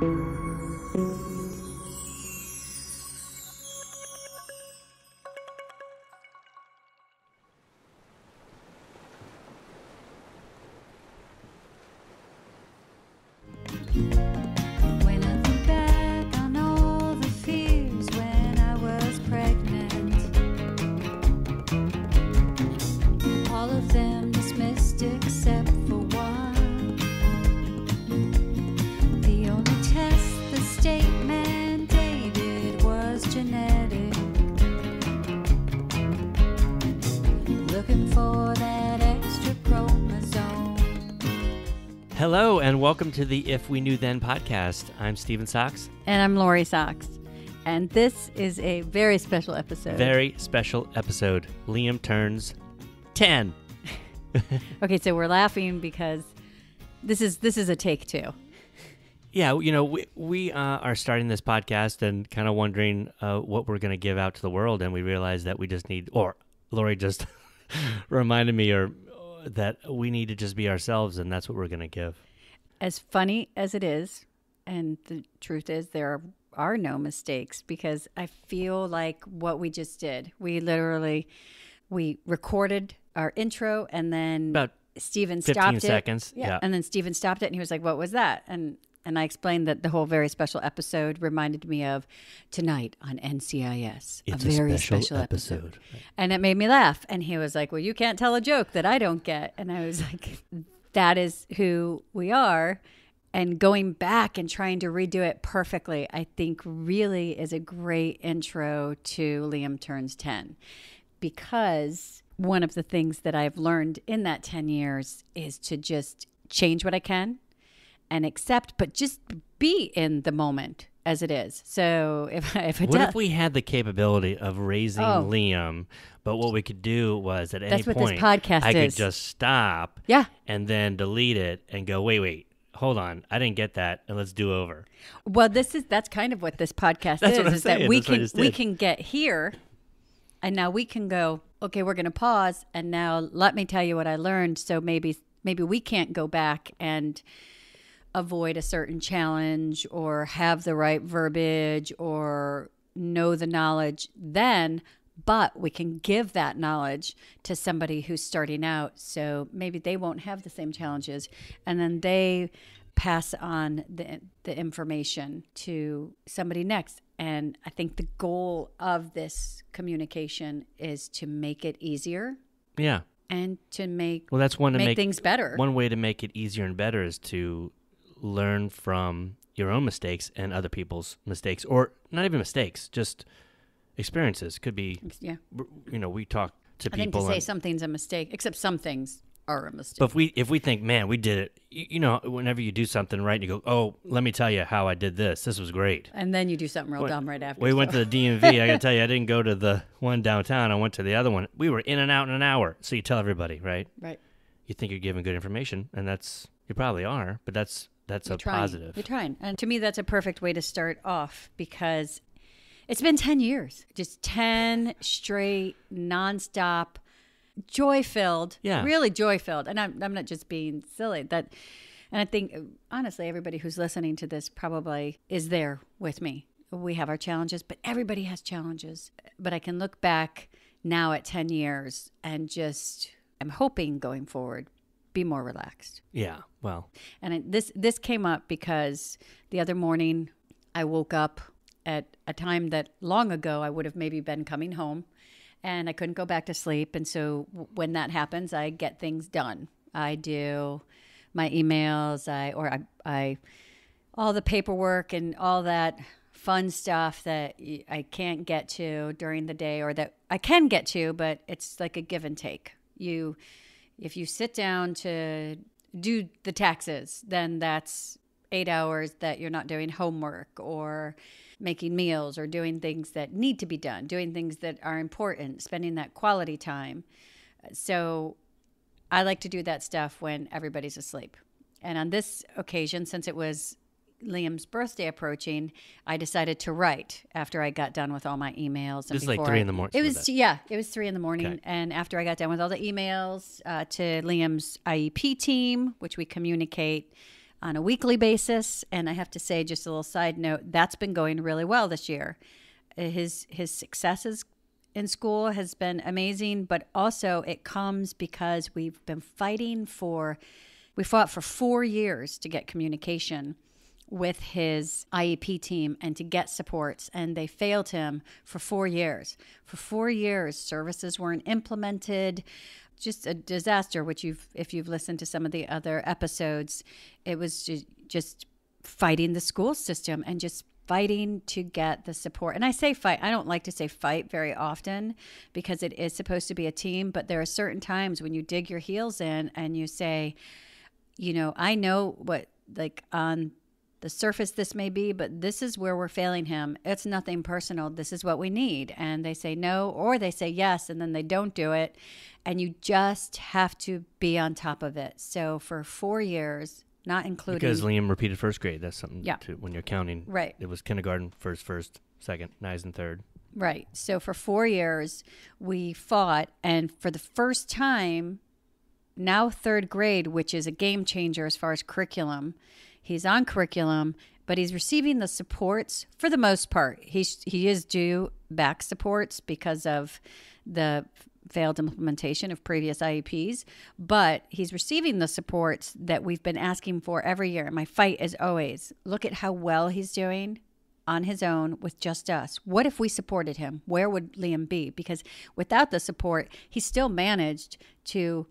When I think back on all the fears when I was pregnant, all of them dismissed except for one. The only test the state mandated was genetic. Looking for that extra chromosome. Hello, and welcome to the If We Knew Then podcast. I'm Steven Socks. And I'm Lori Socks. And this is a very special episode. Very special episode. Liam turns 10. Okay, so we're laughing because this is a take two. Yeah, you know, we are starting this podcast and kind of wondering what we're going to give out to the world, and we realized that we just need, or Lori just reminded me that we need to just be ourselves, and that's what we're going to give. As funny as it is, and the truth is there are no mistakes, because I feel like what we just did, we recorded our intro, and then About Steven 15 stopped it. seconds. Yeah, and then Steven stopped it, and he was like, "What was that?" And I explained that the whole very special episode reminded me of tonight on NCIS. It's a very special episode. And it made me laugh. And he was like, "Well, you can't tell a joke that I don't get." And I was like, that is who we are. And going back and trying to redo it perfectly, I think really is a great intro to Liam Turns 10. Because one of the things that I've learned in that 10 years is to just change what I can and accept, but just be in the moment as it is. So if we had the capability of raising Liam, but what we could do was at any point, this podcast I is. could just stop and then delete it and go, wait, hold on, I didn't get that, and let's do over. Well, that's kind of what this podcast That's what I'm is saying. that we That's what I just can get here, and now we can go, okay, we're going to pause, and now let me tell you what I learned. So maybe we can't go back and avoid a certain challenge or have the right verbiage or know the knowledge then, but we can give that knowledge to somebody who's starting out, so maybe they won't have the same challenges, and then they pass on the information to somebody next. And I think the goal of this communication is to make it easier. Yeah. And to make things better. One way to make it easier and better is to learn from your own mistakes and other people's mistakes, or not even mistakes, just experiences. Could be, we talk to people. I think to say something's a mistake, except some things are a mistake. But if we think, man, we did it, whenever you do something right, and you go, oh, let me tell you how I did this. This was great. And then you do something real dumb right after. We went to the DMV. I got to tell you, I didn't go to the one downtown. I went to the other one. We were in and out in an hour. So you tell everybody, right? Right. You think you're giving good information, and you probably are, but that's a positive. You're trying. And to me, that's a perfect way to start off, because it's been 10 years, just 10 straight, nonstop, joy-filled, really joy-filled. And I'm not just being silly. And I think, honestly, everybody who's listening to this probably is there with me. We have our challenges, but everybody has challenges. But I can look back now at 10 years and I'm hoping going forward, be more relaxed. Yeah, well. And this came up because the other morning I woke up at a time that long ago I would have maybe been coming home, and I couldn't go back to sleep. And so when that happens, I get things done. I do my emails, I all the paperwork and all that fun stuff that I can't get to during the day, or that I can get to, but it's like a give and take. If you sit down to do the taxes, then that's 8 hours that you're not doing homework or making meals or doing things that need to be done, doing things that are important, spending that quality time. So I like to do that stuff when everybody's asleep. And on this occasion, since it was Liam's birthday approaching, I decided to write after I got done with all my emails. This is like 3 in the morning. It was 3 in the morning. Okay. And after I got done with all the emails to Liam's IEP team, which we communicate on a weekly basis. And I have to say, just a little side note, that's been going really well this year. His successes in school has been amazing, but also it comes because we fought for 4 years to get communication with his IEP team and to get supports, and they failed him for 4 years. For 4 years, services weren't implemented. Just a disaster, which if you've listened to some of the other episodes, it was just fighting the school system and just fighting to get the support. And I say fight. I don't like to say fight very often because it is supposed to be a team, but there are certain times when you dig your heels in and you say, I know what, like, on the surface this may be, but this is where we're failing him. It's nothing personal. This is what we need. And they say no, or they say yes, and then they don't do it. And you just have to be on top of it. So for 4 years, not including... Because Liam repeated first grade. That's something to, when you're counting. Right. It was kindergarten, first, second, Nice, and third. Right. So for 4 years, we fought. And for the first time, now third grade, which is a game changer as far as curriculum, he's on curriculum, but he's receiving the supports for the most part. He is due back supports because of the failed implementation of previous IEPs, but he's receiving the supports that we've been asking for every year. And my fight is always, look at how well he's doing on his own with just us. What if we supported him? Where would Liam be? Because without the support, he still managed to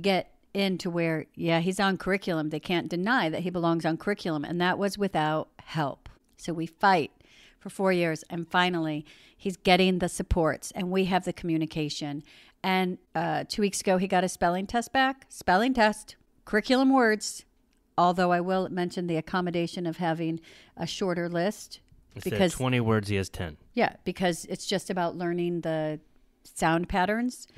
get into where, he's on curriculum. They can't deny that he belongs on curriculum, and that was without help. So we fight for 4 years, and finally he's getting the supports, and we have the communication. And 2 weeks ago, he got his spelling test back. Spelling test, curriculum words, although I will mention the accommodation of having a shorter list. Instead of 20 words, he has 10. Yeah, because it's just about learning the sound patterns.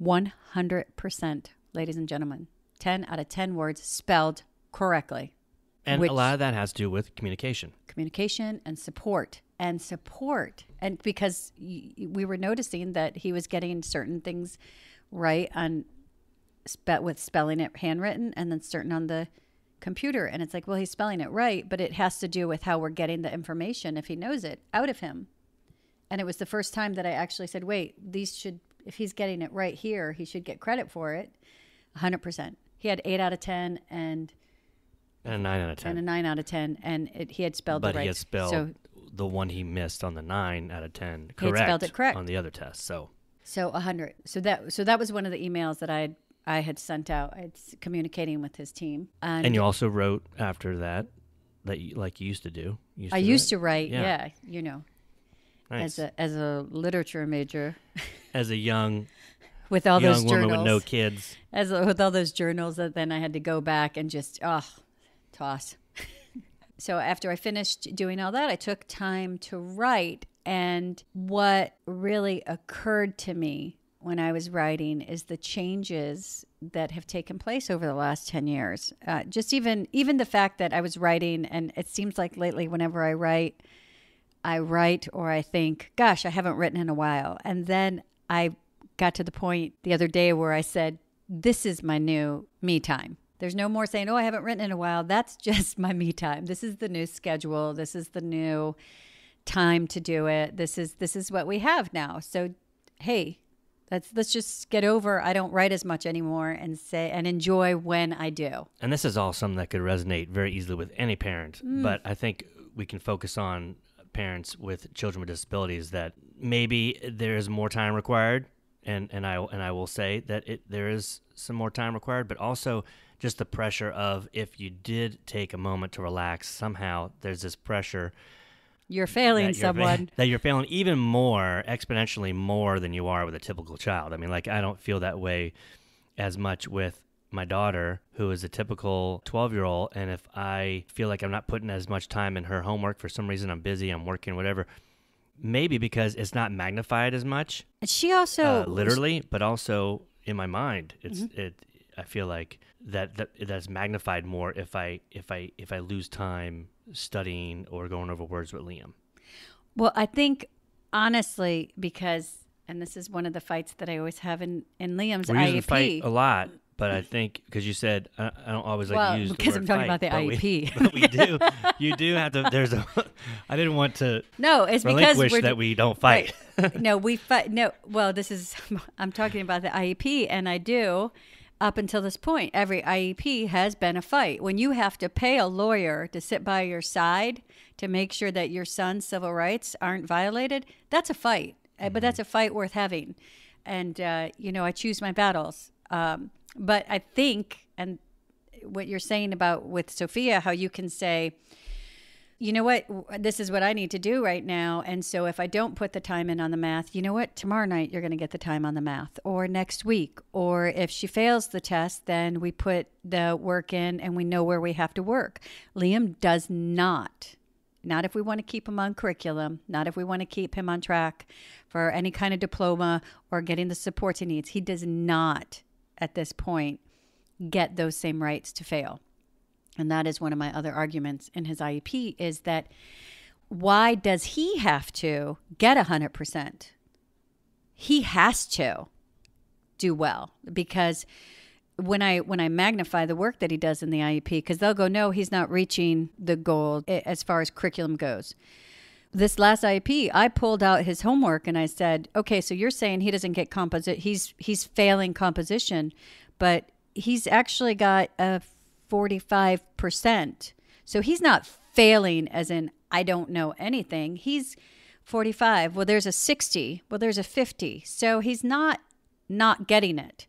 100%. Ladies and gentlemen, 10 out of 10 words spelled correctly. And a lot of that has to do with communication. Communication and support. And because we were noticing that he was getting certain things right with spelling it handwritten and then certain on the computer. And it's like, well, he's spelling it right, but it has to do with how we're getting the information, if he knows it, out of him. And it was the first time that I actually said, wait, if he's getting it right here, he should get credit for it. 100%. He had 8 out of 10 and a 9 out of 10. And a 9 out of 10. And he had spelled it right. But he had spelled the one he missed on the 9 out of 10 correct. He had spelled it correct on the other test. So 100. So that was one of the emails that I had sent out. I was communicating with his team. And you also wrote after that like you used to do. I used to write, yeah. Nice. As a literature major. As a young with all those woman journals, with no kids. With all those journals that then I had to go back and just toss. So after I finished doing all that, I took time to write. And what really occurred to me when I was writing is the changes that have taken place over the last 10 years. Just even the fact that I was writing, and it seems like lately whenever I write or I think, gosh, I haven't written in a while. And then I got to the point the other day where I said, this is my new me time. There's no more saying, I haven't written in a while. That's just my me time. This is the new schedule. This is the new time to do it. This is what we have now. So, hey, let's just get over. I don't write as much anymore and enjoy when I do. And this is all something that could resonate very easily with any parent. But I think we can focus on parents with children with disabilities that maybe there is more time required. And I will say that there is some more time required, but also just the pressure of if you did take a moment to relax, somehow there's this pressure. You're failing someone. That you're failing even more, exponentially more than you are with a typical child. I mean, like, I don't feel that way as much with my daughter, who is a typical 12-year-old, and if I feel like I'm not putting as much time in her homework, for some reason I'm busy, I'm working, whatever, maybe because it's not magnified as much. And she also literally, but also in my mind, I feel like that's magnified more if I lose time studying or going over words with Liam. Well, I think honestly, because, and this is one of the fights that I always have in Liam's IEP. We used to fight a lot But I think because you said I don't always like to use the because word I'm talking fight, about the IEP. but we do. You do have to. There's a. I didn't want to. No, it's because relinquish that we don't fight. Right. No, we fight. No, well, I'm talking about the IEP, and I do. Up until this point, every IEP has been a fight. When you have to pay a lawyer to sit by your side to make sure that your son's civil rights aren't violated, that's a fight. But that's a fight worth having. And, I choose my battles. But I think, and what you're saying about with Sophia, how you can say, you know what, this is what I need to do right now. And so if I don't put the time in on the math, you know what, tomorrow night you're going to get the time on the math, or next week. Or if she fails the test, then we put the work in and we know where we have to work. Liam does not if we want to keep him on curriculum, not if we want to keep him on track for any kind of diploma or getting the supports he needs. He does not at this point get those same rights to fail. And that is one of my other arguments in his IEP, is that why does he have to get 100%? He has to do well, because when I magnify the work that he does in the IEP, because they'll go, no, he's not reaching the goal as far as curriculum goes. This last IEP, I pulled out his homework and I said, okay, so you're saying he doesn't get he's failing composition, but he's actually got a 45%. So he's not failing as in I don't know anything. He's 45. Well, there's a 60. Well, there's a 50. So he's not getting it.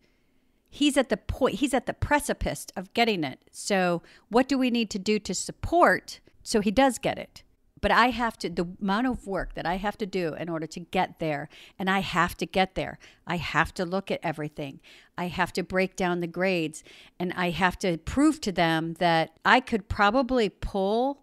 He's at the point, he's at the precipice of getting it. So what do we need to do to support so he does get it? But I have to, the amount of work that I have to do in order to get there, and I have to get there. I have to look at everything. I have to break down the grades, and I have to prove to them that I could probably pull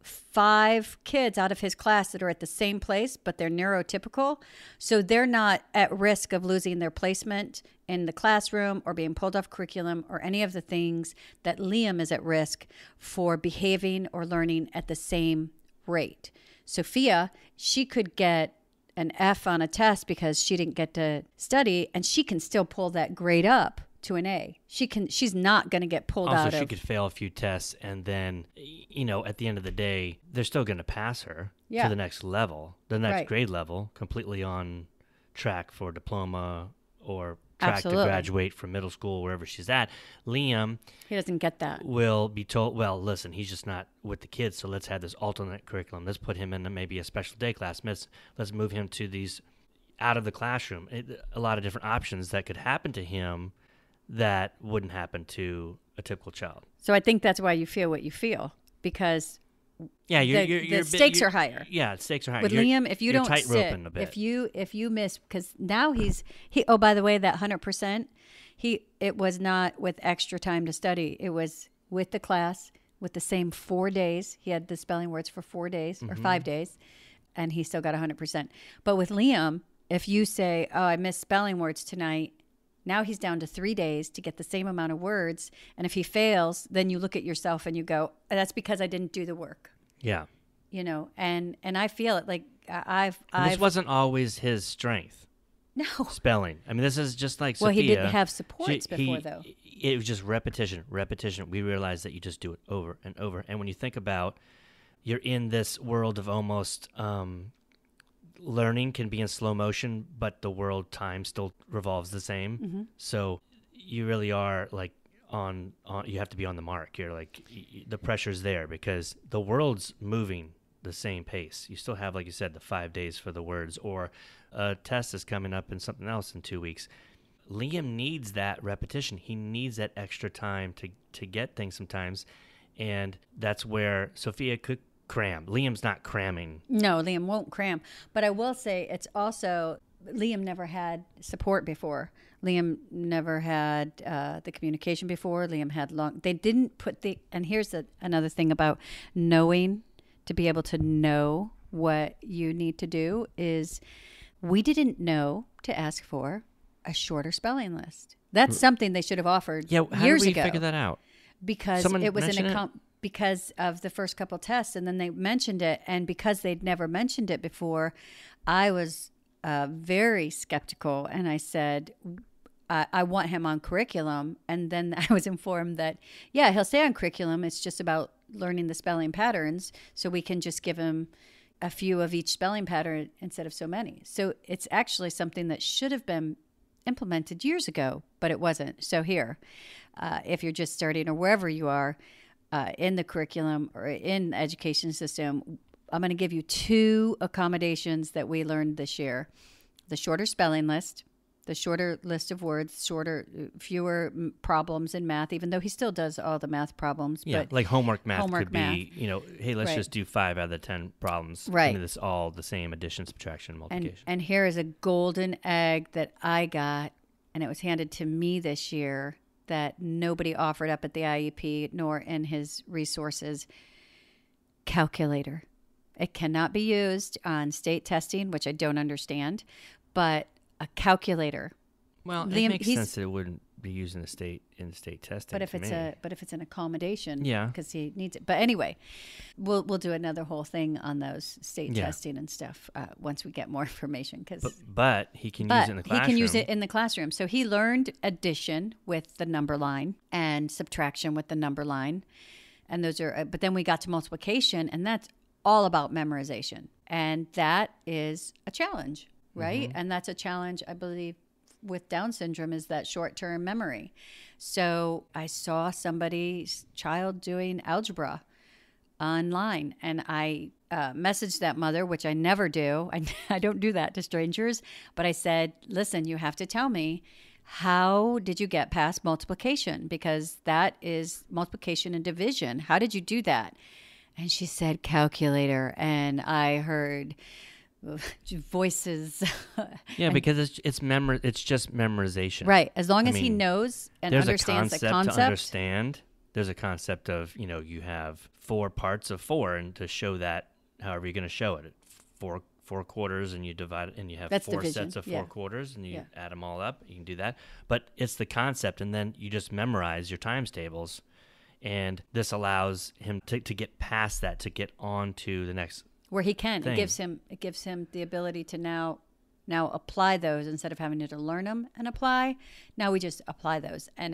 5 kids out of his class that are at the same place, but they're neurotypical. So they're not at risk of losing their placement in the classroom or being pulled off curriculum or any of the things that Liam is at risk for behaving or learning at the same rate. Sophia, she could get an F on a test because she didn't get to study, and she can still pull that grade up to an A. She's not going to get pulled out of. Also, she could fail a few tests, and then, at the end of the day, they're still going to pass her to the next level, the next grade level, completely on track for diploma or track to graduate from middle school, wherever she's at. Liam, he doesn't get that. Will be told, well, listen, he's just not with the kids, so let's have this alternate curriculum. Let's put him in maybe a special day class. Let's move him to these out of the classroom. A lot of different options that could happen to him that wouldn't happen to a typical child. So I think that's why you feel what you feel, because the stakes are higher. Yeah, the stakes are higher. With Liam, if you don't sit, a bit. if you miss, because now he. Oh, by the way, that 100%, it was not with extra time to study. It was with the class, with the same 4 days. He had the spelling words for 4 days or 5 days, and he still got 100%. But with Liam, if you say, "Oh, I missed spelling words tonight," now he's down to 3 days to get the same amount of words. And if he fails, then you look at yourself and you go, that's because I didn't do the work. Yeah. And I feel it like this wasn't always his strength. No. Spelling. I mean, this is just like Well, Sophia. he didn't have supports before, though. It was just repetition. We realized that you just do it over and over. And when you think about, you're in this world of almost learning can be in slow motion, but the world time still revolves the same. Mm-hmm. So you really are like on you have to be on the mark. You're like, the pressure's there because the world's moving the same pace. You still have, like you said, the 5 days for the words, or a test is coming up and something else in 2 weeks. Liam needs that repetition. He needs that extra time to get things sometimes. And that's where Sophia could cram. Liam's not cramming. No, Liam won't cram. But I will say it's also, Liam never had support before. Liam never had the communication before. Liam had they didn't put and here's another thing about knowing, to be able to know what you need to do is, we didn't know to ask for a shorter spelling list. That's something they should have offered years ago. How did we figure that out? Because it was because of the first couple tests, and then they mentioned it, and because they'd never mentioned it before, I was very skeptical, and I said, I want him on curriculum. And then I was informed that, yeah, he'll stay on curriculum. It's just about learning the spelling patterns. So we can just give him a few of each spelling pattern instead of so many. So it's actually something that should have been implemented years ago, but it wasn't. So here, if you're just starting or wherever you are in the curriculum or in the education system, I'm going to give you 2 accommodations that we learned this year. The shorter spelling list, the shorter list of words, fewer problems in math, even though he still does all the math problems. Yeah, but like homework math could be, hey, let's just do 5 out of the 10 problems. Right. I mean, it's all the same: addition, subtraction, multiplication. And here is a golden egg that I got, and it was handed to me this year that nobody offered up at the IEP nor in his resources. Calculator. It cannot be used on state testing, which I don't understand, but a calculator. Well, it makes sense that it wouldn't be used in state testing. But if it's an accommodation, yeah, because he needs it. But anyway, we'll do another whole thing on those state testing and stuff once we get more information. But he can use it in the classroom. He can use it in the classroom. So he learned addition with the number line and subtraction with the number line, and those are. But then we got to multiplication, and that's all about memorization, and that is a challenge, right? Mm-hmm. And that's a challenge, I believe, with Down syndrome, is that short-term memory. So I saw somebody's child doing algebra online, and I messaged that mother, which I never do. I don't do that to strangers, but I said, listen, you have to tell me, how did you get past multiplication? Because that is multiplication and division. How did you do that? And she said calculator, and I heard voices. Yeah, because it's just memorization. Right. As long as he knows and understands the concept. To understand. There's a concept of, you have 4 parts of 4, and to show that however you're going to show it. 4 quarters, and you divide it, and you have That's 4 division. sets of 4 quarters, and you add them all up. You can do that. But it's the concept, and then you just memorize your times tables. And this allows him to get past that, to get on to the next where he can. thing. It gives him the ability to now apply those instead of having to learn them and apply. Now we just apply those, and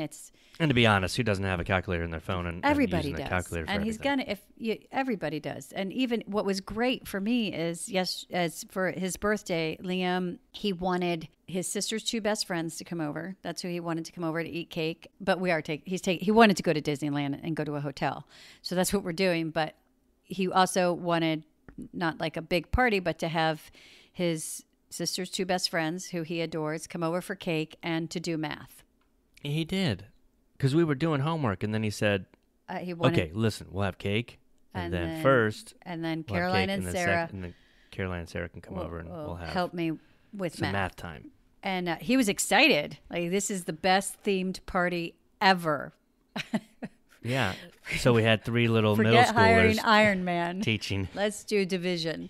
to be honest, who doesn't have a calculator in their phone and everybody using does. a calculator for and everything? Everybody does. And even what was great for me is, as for his birthday, Liam, he wanted his sister's 2 best friends to come over. That's who he wanted to come over to eat cake. But he wanted to go to Disneyland and go to a hotel. So that's what we're doing. But he also wanted not like a big party, but to have his sister's 2 best friends, who he adores, come over for cake and to do math. He did. Because we were doing homework, and then he said, okay, listen, we'll have cake, and then Caroline and Sarah. And then Caroline and Sarah can come over, and we'll have help me with some math time. And he was excited. Like, this is the best themed party ever. Yeah. So we had 3 little middle schoolers hiring Iron Man teaching. Let's do division.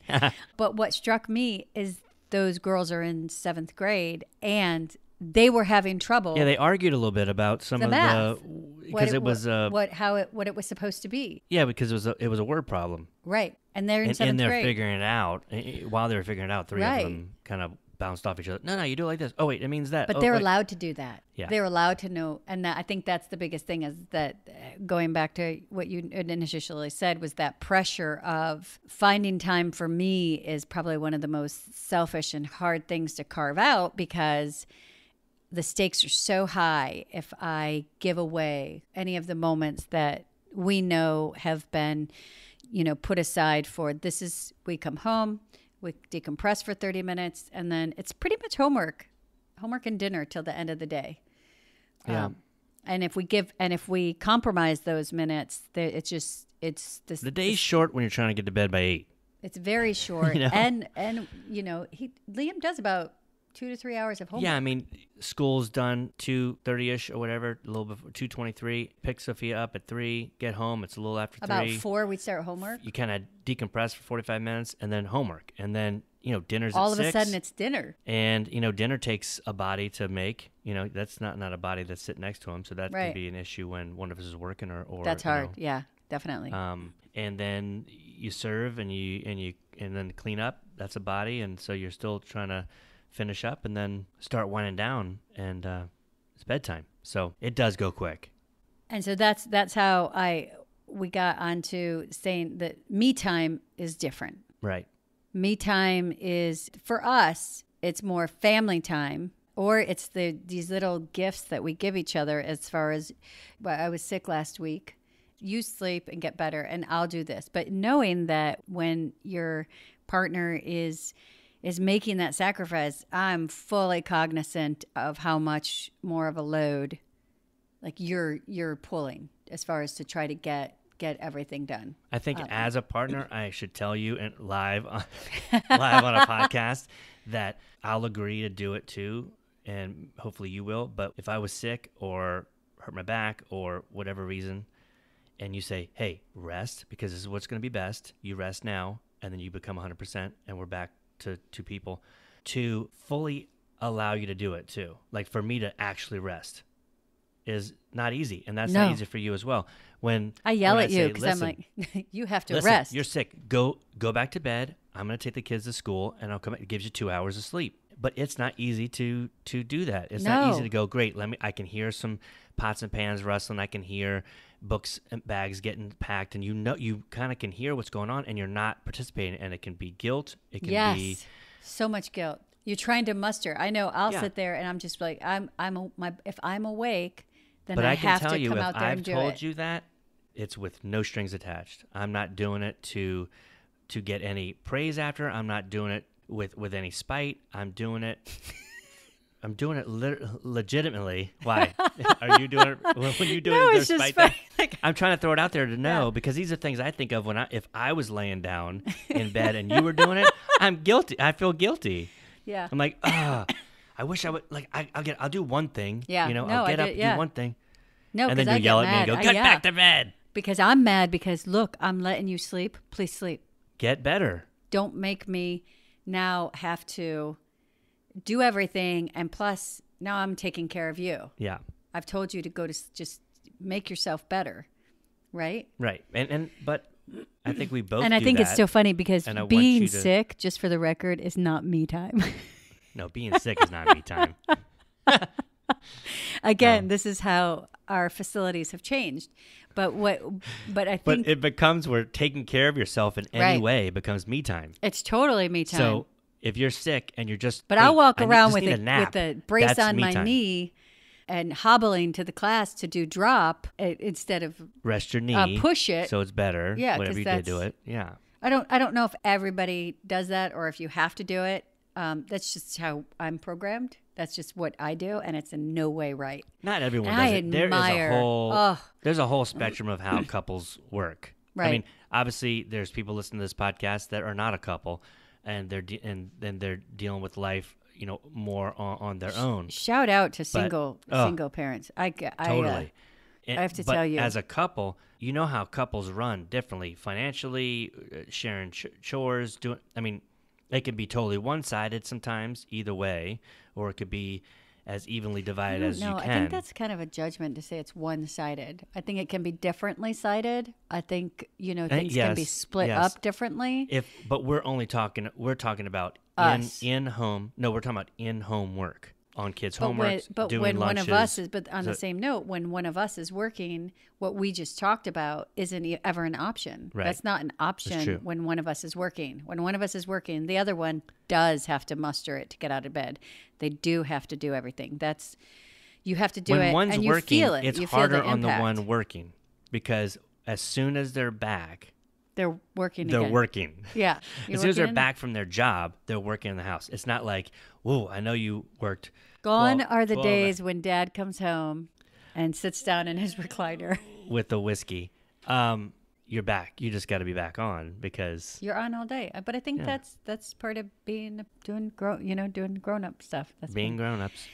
But what struck me is those girls are in 7th grade, and they were having trouble. Yeah, they argued a little bit about some of math. because it was what it was supposed to be. Yeah, because it was a word problem. Right, and they're in 7th grade. And they're figuring it out. While they were figuring it out, 3 of them kind of bounced off each other. No, you do it like this. Oh wait, it means that. But they're allowed to do that. Yeah, they're allowed to know, and I think that's the biggest thing. Is that going back to what you initially said, was that pressure of finding time for me is probably one of the most selfish and hard things to carve out, because the stakes are so high if I give away any of the moments that we know have been, put aside for we come home, we decompress for 30 minutes, and then it's pretty much homework and dinner till the end of the day. Yeah. And if we compromise those minutes, it's this. The day's short when you're trying to get to bed by 8. It's very short. And Liam does about 2 to 3 hours of homework. Yeah, I mean, school's done 2:30ish or whatever, a little before 2:23. Pick Sophia up at 3. Get home. It's a little after 3. About 4, we start homework. You kind of decompress for 45 minutes, and then homework, and then dinner's all at 6. All of a sudden, it's dinner. And dinner takes a body to make. That's not a body that's sitting next to him, so that can be an issue when one of us is working or that's hard. Yeah, definitely. And then you serve and then clean up. That's a body, and so you're still trying to finish up and then start winding down, and it's bedtime. So it does go quick. And so that's how we got onto saying that me time is different. Right. Me time is, for us, it's more family time, or it's these little gifts that we give each other. As far as, well, I was sick last week. You sleep and get better, and I'll do this. But knowing that when your partner is making that sacrifice, I'm fully cognizant of how much more of a load like you're pulling as far as to try to get everything done. I think as a partner, I should tell you and live on a podcast that I'll agree to do it too, and hopefully you will. But if I was sick or hurt my back or whatever reason, and you say, hey, rest, because this is what's going to be best. You rest now, and then you become 100%, and we're back to two people, to fully allow you to do it too. Like for me to actually rest is not easy, and that's not easy for you as well. When I yell at you because I'm like, you have to rest. You're sick. Go back to bed. I'm going to take the kids to school, and I'll come back. It gives you 2 hours of sleep. But it's not easy to do that. It's not easy to go, great, I can hear some pots and pans rustling. I can hear books and bags getting packed, and you kind of can hear what's going on, and you're not participating, and it can be guilt. It can be so much guilt. You're trying to muster. I know I'll sit there and I'm just like, if I'm awake, then I have to come out there and do it. But I can tell you, if I've told you that, it's with no strings attached. I'm not doing it to get any praise after. I'm not doing it with any spite. I'm doing it legitimately. Why? Are you doing it when you do it? It's just spite? Like, I'm trying to throw it out there to know because these are things I think of if I was laying down in bed and you were doing it. I'm guilty. I feel guilty. Yeah. I'm like, I wish I would I'll do one thing. Yeah. I'll get up, do one thing. No, and then you yell at me and go, get back to bed. Because I'm mad because look, I'm letting you sleep. Please sleep. Get better. Don't make me now have to do everything, and plus now I'm taking care of you. Yeah. I've told you to go to just make yourself better, right? Right. But I think we both and I think it's so funny because being sick, just for the record, is not me time. No, being sick is not me time. Again, this is how our facilities have changed. But I think it becomes where taking care of yourself in any way becomes me time. It's totally me time. So if you're sick and you're just, but I'll walk around with a brace on my knee and hobbling to the class to do drop instead of rest your knee, push it, so it's better. Yeah, whatever you did, do it. Yeah. I don't know if everybody does that or if you have to do it. That's just how I'm programmed. That's just what I do, and it's in no way right. Not everyone does it. There's a whole spectrum of how couples work. Right. I mean, obviously, there's people listening to this podcast that are not a couple, and they're dealing with life, more on their own. Shout out to single parents. Totally. I have to tell you, as a couple, you know how couples run differently financially, sharing chores, doing. I mean, it can be totally one-sided sometimes, either way, or it could be as evenly divided as you can. I think that's kind of a judgment to say it's one-sided. I think it can be differently sided. I think things can be split up differently. But we're talking about in home. No, we're talking about in home work on kids' homework. But doing when lunches, one of us is, the same note, when one of us is working, what we just talked about isn't ever an option. Right. That's not an option when one of us is working. When one of us is working, the other one does have to muster it to get out of bed. They do have to do everything. You have to do when it, one's and you working, feel it. It's you harder feel the on the impact. one working because as soon as they're back, they're working. They're working. Yeah. As soon as they're back from their job, they're working in the house. It's not like, whoa, I know you worked. Gone are the days when Dad comes home and sits down in his recliner with the whiskey. You're back. You just got to be back on because you're on all day. But I think that's part of doing grown up stuff. That's being grown ups.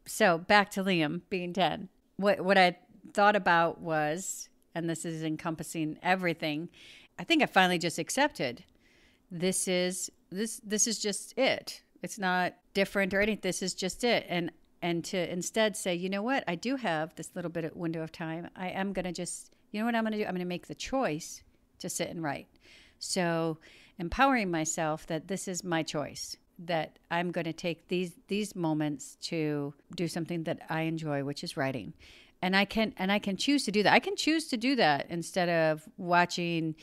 So back to Liam being 10. What I thought about was, and this is encompassing everything, I think I finally just accepted this is just it. It's not different or anything. This is just it. And to instead say, you know what? I do have this little bit of window of time. I am going to just, you know what I'm going to do? I'm going to make the choice to sit and write. So empowering myself that this is my choice. that I'm going to take these moments to do something that I enjoy, which is writing. And I can choose to do that. I can choose to do that instead of watching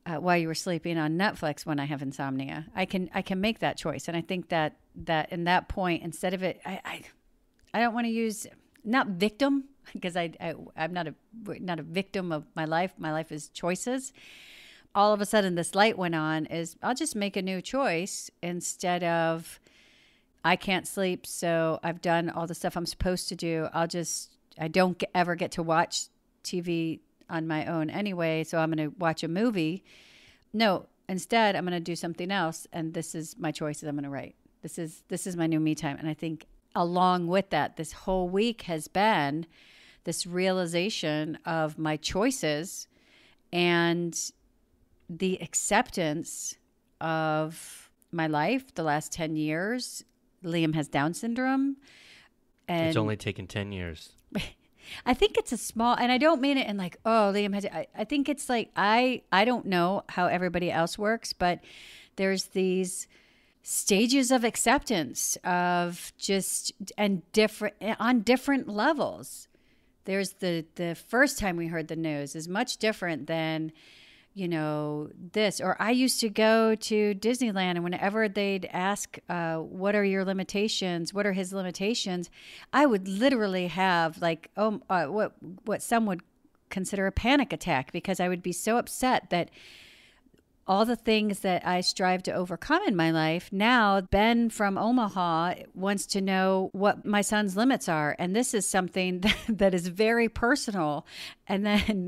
while you were sleeping on Netflix when I have insomnia. I can make that choice. And I think that in that point, instead of it, I don't want to use, not victim, because I'm not a victim of my life. My life is choices. All of a sudden this light went on is I'll just make a new choice instead of I can't sleep, so I've done all the stuff I'm supposed to do. I don't ever get to watch TV on my own anyway, so I'm going to watch a movie. No, instead I'm going to do something else, and this is my choices I'm going to write. This is my new me time. And I think along with that, this whole week has been this realization of my choices and the acceptance of my life the last 10 years. Liam has Down syndrome. And it's only taken 10 years. I think it's a small, and I don't mean it in like, oh, Liam has, I think it's like, I don't know how everybody else works, but there's these stages of acceptance of just, and on different levels. There's the first time we heard the news is much different than, this. Or I used to go to Disneyland, and whenever they'd ask, what are your limitations? What are his limitations? I would literally have like, what some would consider a panic attack, because I would be so upset that all the things that I strive to overcome in my life. Now, Ben from Omaha wants to know what my son's limits are. And this is something that is very personal. And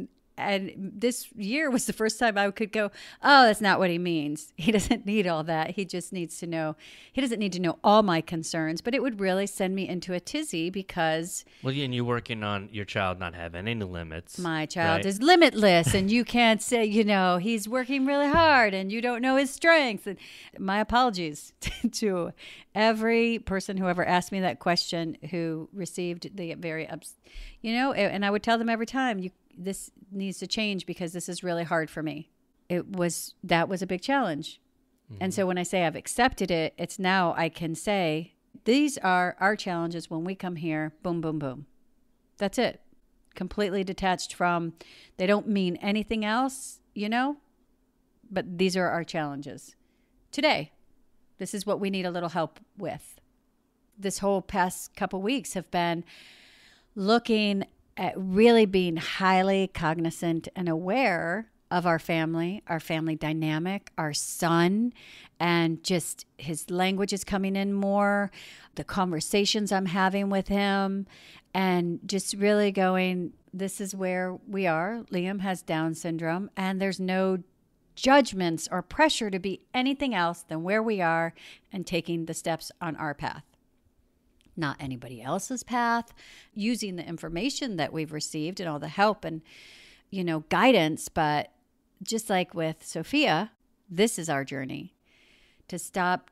this year was the first time I could go, oh, that's not what he means. He doesn't need all that. He just needs to know. He doesn't need to know all my concerns, but it would really send me into a tizzy because... Well, and you're working on your child not having any limits. My child right? is limitless, and you can't say, he's working really hard and you don't know his strengths. And my apologies to every person who ever asked me that question, who received the very, and I would tell them every time, this needs to change because this is really hard for me. That was a big challenge. Mm-hmm. And so when I say I've accepted it, it's now I can say, these are our challenges when we come here, boom, boom, boom. That's it. Completely detached from, they don't mean anything else, but these are our challenges. Today, this is what we need a little help with. This whole past couple weeks have been looking at really being highly cognizant and aware of our family dynamic, our son, and just his language is coming in more, the conversations I'm having with him, and just really going, this is where we are. Liam has Down syndrome, and there's no judgments or pressure to be anything else than where we are and taking the steps on our path. Not anybody else's path, using the information that we've received and all the help and, guidance. But just like with Sophia, this is our journey to stop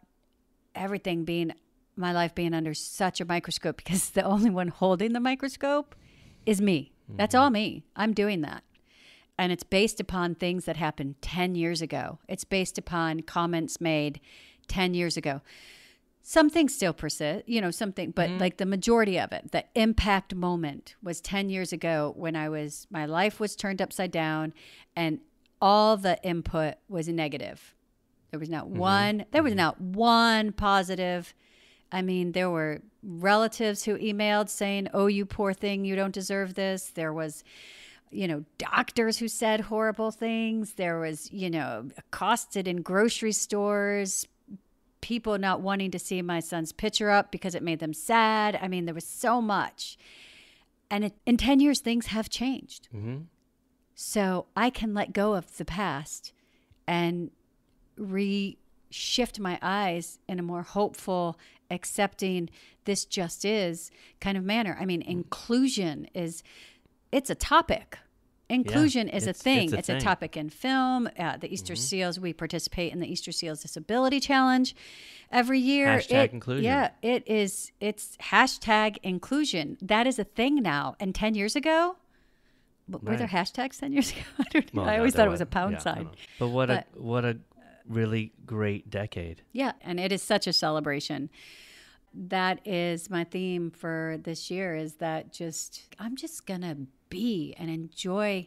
everything my life being under such a microscope, because the only one holding the microscope is me. Mm-hmm. That's all me. I'm doing that. And it's based upon things that happened 10 years ago. It's based upon comments made 10 years ago. Some things still persist, but like the majority of it, the impact moment was 10 years ago when my life was turned upside down and all the input was negative. There was not one positive. I mean, there were relatives who emailed saying, oh, you poor thing, you don't deserve this. There was, doctors who said horrible things. There was, accosted in grocery stores, people not wanting to see my son's picture up because it made them sad. I mean, there was so much. And in 10 years, things have changed. Mm-hmm. So I can let go of the past and shift my eyes in a more hopeful, accepting, this just is kind of manner. I mean, inclusion it's a topic. Inclusion is a thing. It's a topic in film. The Easter Seals, we participate in the Easter Seals Disability Challenge every year. Hashtag inclusion. Yeah, it's hashtag inclusion. That is a thing now. And 10 years ago, were there hashtags 10 years ago? I don't know. I always thought it was a pound sign. But what a really great decade. Yeah, and it is such a celebration. That is my theme for this year, is that I'm just going to be and enjoy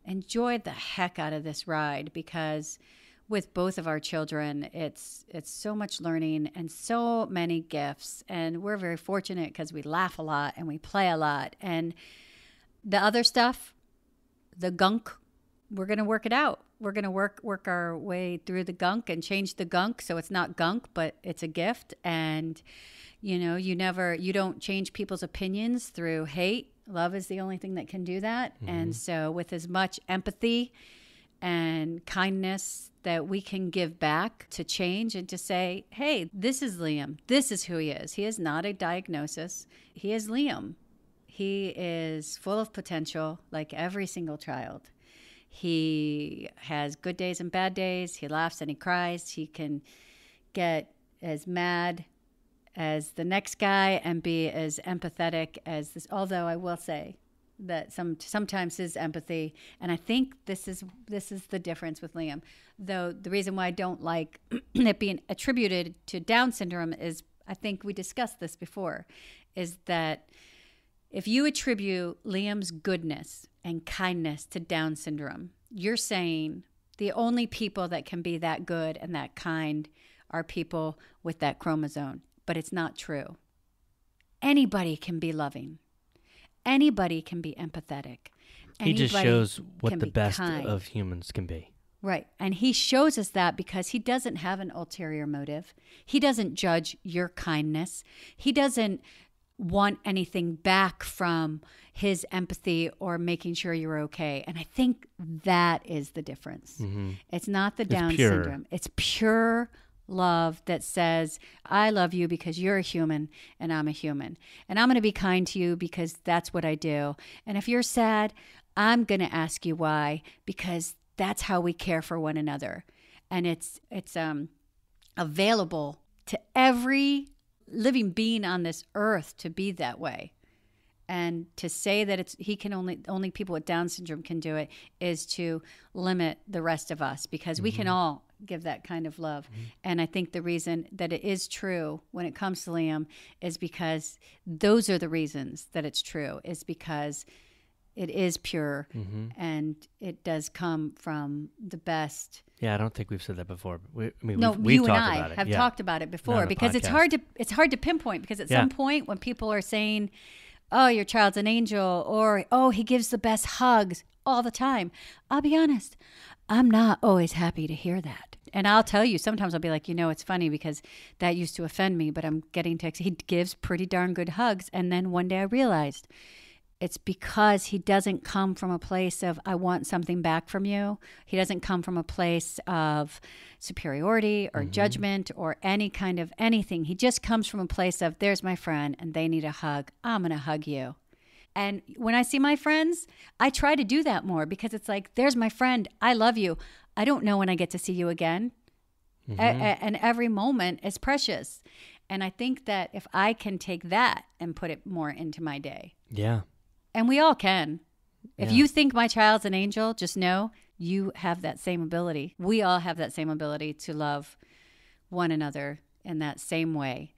the heck out of this ride, because with both of our children, it's so much learning and so many gifts. And we're very fortunate because we laugh a lot and we play a lot. And the other stuff, the gunk, we're going to work it out. We're going to work our way through the gunk and change the gunk so it's not gunk, but it's a gift. And, you don't change people's opinions through hate. Love is the only thing that can do that. Mm-hmm. And so with as much empathy and kindness that we can give back to change and to say, hey, this is Liam. This is who he is. He is not a diagnosis. He is Liam. He is full of potential, like every single child. He has good days and bad days. He laughs and he cries. He can get as mad as the next guy and be as empathetic as this. Although I will say that sometimes his empathy, and I think this is the difference with Liam. Though the reason why I don't like it being attributed to Down syndrome is, I think we discussed this before, is that if you attribute Liam's goodness and kindness to Down syndrome, you're saying the only people that can be that good and that kind are people with that chromosome. But it's not true. Anybody can be loving. Anybody can be empathetic. He just shows what the best of humans can be. Right. And he shows us that because he doesn't have an ulterior motive. He doesn't judge your kindness. He doesn't want anything back from his empathy or making sure you're okay. And I think that is the difference. Mm-hmm. It's not the Down syndrome. It's pure love that says, I love you because you're a human and I'm a human. And I'm going to be kind to you because that's what I do. And if you're sad, I'm going to ask you why, because that's how we care for one another. And it's available to every living being on this earth to be that way. And to say that only people with Down syndrome can do it is to limit the rest of us, because mm-hmm. we can all give that kind of love. Mm-hmm. And I think the reason that it is true when it comes to Liam is because those are the reasons that it's true, is because it is pure mm-hmm. and it does come from the best. Yeah, I don't think we've said that before. We've you and I about it. have yeah. talked about it before, because it's hard to pinpoint, because at some point when people are saying, oh, your child's an angel, or, oh, he gives the best hugs all the time, I'll be honest, I'm not always happy to hear that. And I'll tell you, sometimes I'll be like, it's funny because that used to offend me, but I'm getting to, he gives pretty darn good hugs. And then one day I realized it's because he doesn't come from a place of, I want something back from you. He doesn't come from a place of superiority or mm-hmm. judgment or any kind of anything. He just comes from a place of, there's my friend and they need a hug. I'm going to hug you. And when I see my friends, I try to do that more, because it's like, there's my friend. I love you. I don't know when I get to see you again. Mm-hmm. And every moment is precious. And I think that if I can take that and put it more into my day. Yeah. And we all can. If you think my child's an angel, just know you have that same ability. We all have that same ability to love one another in that same way.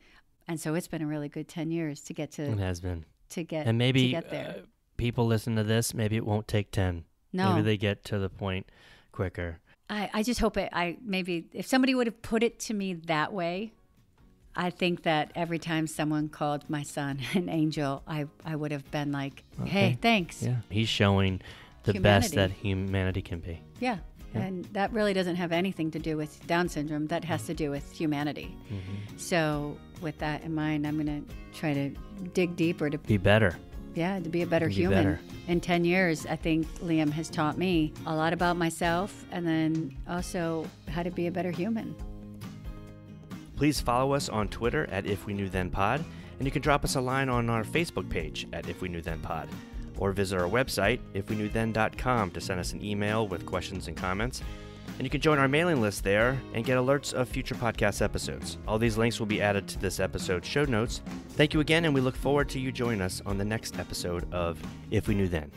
And so it's been a really good 10 years to get to. It has been. And maybe to get there. People listen to this, maybe it won't take 10. No. Maybe they get to the point quicker. I just hope maybe if somebody would have put it to me that way, I think that every time someone called my son an angel, I would have been like, hey, thanks. Yeah. He's showing the best that humanity can be. Yeah. And that really doesn't have anything to do with Down syndrome. That has to do with humanity. Mm-hmm. So with that in mind, I'm going to try to dig deeper to be better. Yeah, to be a better human. In 10 years, I think Liam has taught me a lot about myself, and then also how to be a better human. Please follow us on Twitter at If We Knew Then Pod, and you can drop us a line on our Facebook page at If We Knew Then Pod, or visit our website, ifweknewthen.com, to send us an email with questions and comments. And you can join our mailing list there and get alerts of future podcast episodes. All these links will be added to this episode's show notes. Thank you again, and we look forward to you joining us on the next episode of If We Knew Then.